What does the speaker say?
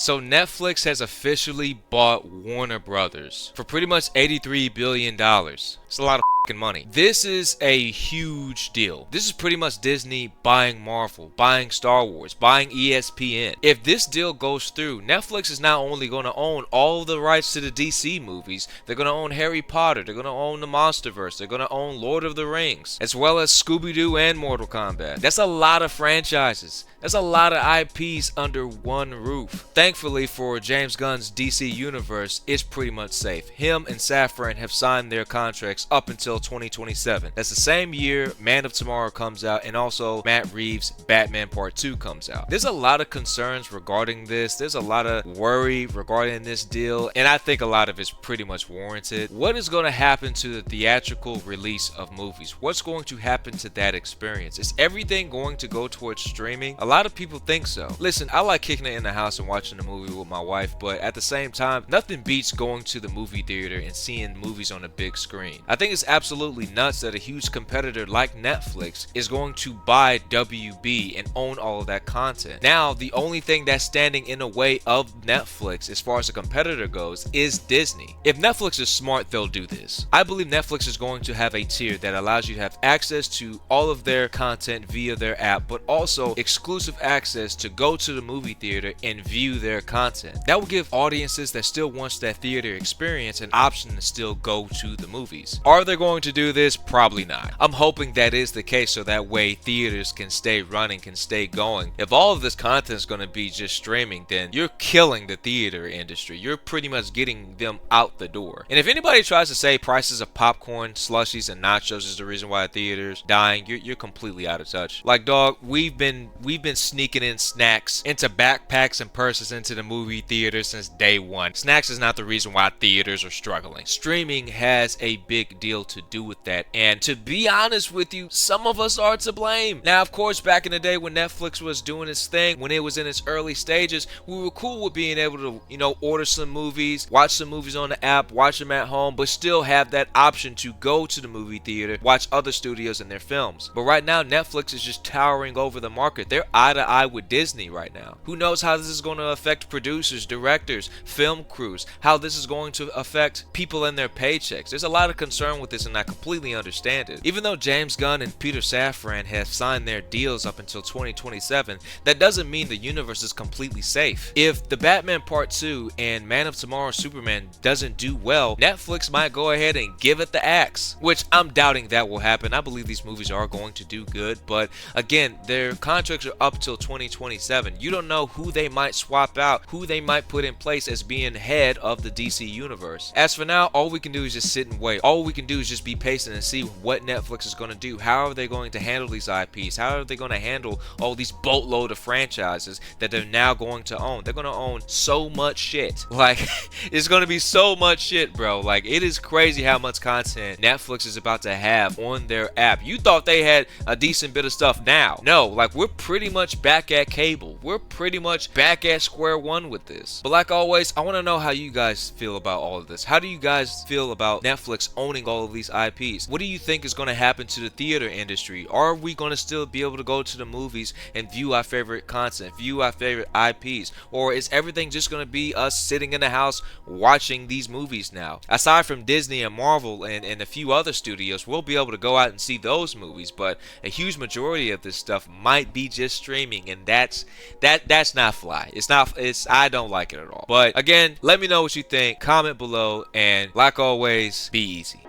So Netflix has officially bought Warner Brothers for pretty much $83 billion. It's a lot of money. This is a huge deal. This is pretty much Disney buying Marvel, buying Star Wars, buying ESPN. If this deal goes through, Netflix is not only going to own all the rights to the DC movies, they're going to own Harry Potter, they're going to own the Monsterverse, they're going to own Lord of the Rings, as well as Scooby-Doo and Mortal Kombat. That's a lot of franchises. That's a lot of IPs under one roof. Thankfully for James Gunn's DC universe, it's pretty much safe. Him and Safran have signed their contracts up until 2027. That's the same year Man of Tomorrow comes out, and also Matt Reeves' Batman Part 2 comes out. There's a lot of concerns regarding this. There's a lot of worry regarding this deal, and I think a lot of it's pretty much warranted. What is going to happen to the theatrical release of movies? What's going to happen to that experience? Is everything going to go towards streaming? A lot of people think so. Listen, I like kicking it in the house and watching the movie with my wife, but at the same time, nothing beats going to the movie theater and seeing movies on a big screen. I think it's absolutely nuts that a huge competitor like Netflix is going to buy WB and own all of that content. Now, the only thing that's standing in the way of Netflix as far as a competitor goes is Disney. If Netflix is smart, they'll do this. I believe Netflix is going to have a tier that allows you to have access to all of their content via their app, but also exclusive access to go to the movie theater and view their content. That will give audiences that still wants that theater experience an option to still go to the movies. Are they going to do this? Probably not. I'm hoping that is the case so that way theaters can stay running, can stay going. If all of this content is going to be just streaming, then you're killing the theater industry. You're pretty much getting them out the door. And if anybody tries to say prices of popcorn, slushies, and nachos is the reason why the theater's dying, you're completely out of touch. Like, dog, we've been sneaking in snacks into backpacks and purses into the movie theater since day one. Snacks is not the reason why theaters are struggling. Streaming has a big deal to do with that, and to be honest with you, some of us are to blame. Now, of course, back in the day when Netflix was doing its thing, when it was in its early stages, we were cool with being able to, order some movies, watch some movies on the app, watch them at home, but still have that option to go to the movie theater, watch other studios and their films. But right now, Netflix is just towering over the market. They're eye to eye with Disney right now. Who knows how this is going to affect producers, directors, film crews, how this is going to affect people and their paychecks. There's a lot of concern with this, and I completely understand it. Even though James Gunn and Peter Safran have signed their deals up until 2027, that doesn't mean the universe is completely safe. If the Batman Part 2 and Man of Tomorrow Superman doesn't do well, Netflix might go ahead and give it the axe, which I'm doubting that will happen. I believe these movies are going to do good, but again, their contracts are up till 2027. You don't know who they might swap out, who they might put in place as being head of the DC universe. As for now, all we can do is just sit and wait. All we can do is just be patient and see what Netflix is going to do. How are they going to handle these IPs? How are they going to handle all these boatload of franchises that they're now going to own? They're going to own so much shit. Like, it's going to be so much shit, bro. Like, it is crazy how much content Netflix is about to have on their app. You thought they had a decent bit of stuff now. No, like, we're pretty much back at cable. We're pretty much back at square one with this. But like always, I want to know how you guys feel about all of this. How do you guys feel about Netflix owning all of these IPs? What do you think is going to happen to the theater industry? Are we going to still be able to go to the movies and view our favorite content, view our favorite IPs? Or is everything just going to be us sitting in the house watching these movies now? Aside from Disney and Marvel and a few other studios, we'll be able to go out and see those movies, but a huge majority of this stuff might be just streaming, and that's not fly. I don't like it at all. But again, let me know what you think, comment below, and like always, be easy.